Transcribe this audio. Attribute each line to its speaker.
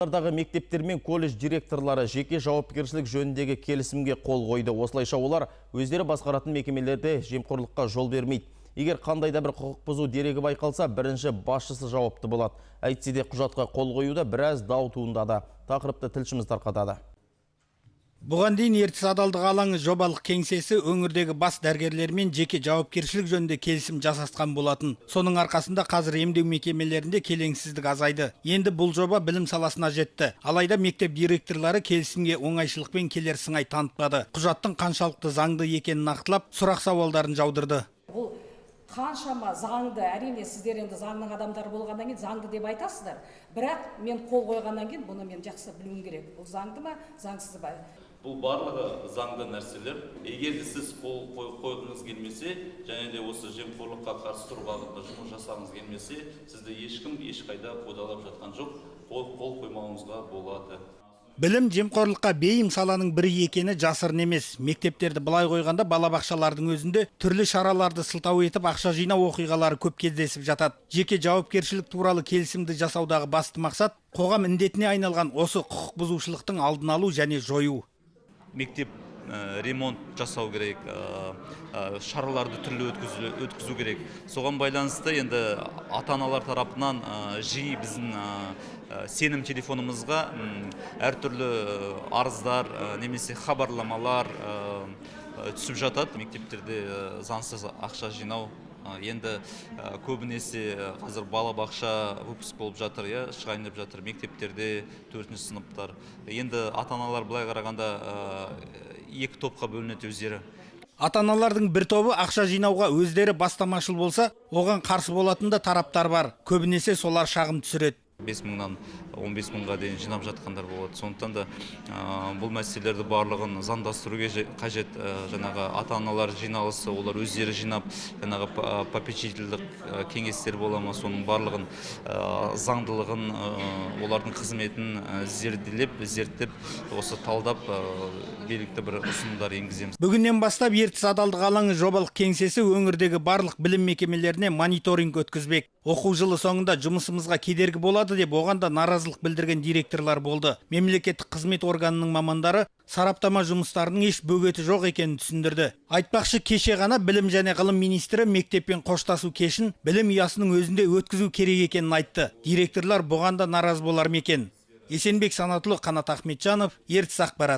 Speaker 1: Дағы мектептер мен колледж директорлары жеке жауапкершілік жөніндегі келісімге қол қойды. Осылайша олар өздері басқаратын мекемелерде жемқорлыққа жол бермейді. Егер қандайда бір құқық бұзу дерегі байқалса, бірінші басшысы жауапты болады. Әйтсе де құжатқа қол қоюда біраз дау туындады. Тақырыпты тілшіміз тарқатады.
Speaker 2: Бұған дейін Ертіс адалдық алаңы жобалық кеңсесі өңірдегі бас дәрігерлермен жеке жауапкершілік жөнінде келісім жасасқан болатын. Соның арқасында қазір емдеу мекемелерінде келеңсіздік азайды. Енді бұл жоба білім саласына жетті. Алайда мектеп директорлары келісімге оңайшылықпен келер сыңай танытпады. Құжаттың қаншалықты заңды екенін нақтылап, сұрақ сауалдарын жаудырды.
Speaker 3: Бұл қаншама заңды, әрине сіздер енді заңның адамдары болғаннан кейін заңды деп айтасыздар. Бірақ мен қол қойғаннан кейін бұны мен жақсы білуім керек. Бұл заңды ма, заңсыз ба?
Speaker 4: Бұл барлығы заңды нәрселер. Егер де сіз қол қойғыңыз келмесе, және де осы жемқорлыққа қарсы тұру бағытында жұмыс жасағыңыз келмесе, сізді ешкім ешқайда қудалап жатқан жоқ. Қол қоймауыңызға болады.
Speaker 2: Білім жемқорлыққа бейім саланың бірі екені жасырын емес. Мектептерді былай қойғанда балабақшалардың өзінде түрлі шараларды сылтау етіп ақша жинау оқиғалары көп кездесіп жатады. Жеке жауапкершілік туралы келісімді жасаудағы басты мақсат қоғам індетіне айналған осы құқық бұзушылықтың алдын алу және жою.
Speaker 4: Мектеп ремонт жасау керек, шараларды түрлі өткізу керек. Соған байланысты енді ата-аналар тарапынан жиі біздің сенім телефонымызға әртүрлі арыздар, немесе хабарламалар түсіп жатады. Мектептерде заңсыз ақша жинау. Енді көбінесе қазір балабақша выпуск болып жатыр, шығайын деп жатыр, мектептерде 4-ші сыныптар. Енді ата-аналар былай қарағанда екі топқа бөлінеді өздері.
Speaker 2: Ата-аналардың бір тобы ақша жинауға өздері бастамашыл болса, оған қарсы болатын да тараптар бар. Көбінесе солар шағым түсіреді.
Speaker 4: 5 мыңнан 15 мыңға дейін жинап жатқандар болады. Сондықтан да бұл мәселелерді барлығын заңдастыруға қажет. Жаңағы ата-аналар жиналысы, олар өздері жинап, жаңағы попечительдік кеңестер бола ма, соның барлығын заңдылығын, олардың қызметін зерттеп, осы талдап белгілі бір ұсынымдар енгіземіз.
Speaker 2: Бүгіннен бастап Ертіс адалдық алаңы жобалық кеңсесі өңірдегі барлық білім мекемелеріне мониторинг өткізбек. Оқу жылы соңында жұмысымызға кедергі болады деп оған да наразылық білдірген директорлар болды. Мемлекеттік қызмет органының мамандары сараптама жұмыстарының еш бөгеті жоқ екенін түсіндірді. Айтпақшы, кеше ғана білім және ғылым министрі мектеппен қоштасу кешін білім ұясының өзінде өткізу керек екенін айтты. Директорлар бұған да наразы болар ма екен? Есенбек Санатұлы, Қанат Ахметжанов, Ертіс ақпарат.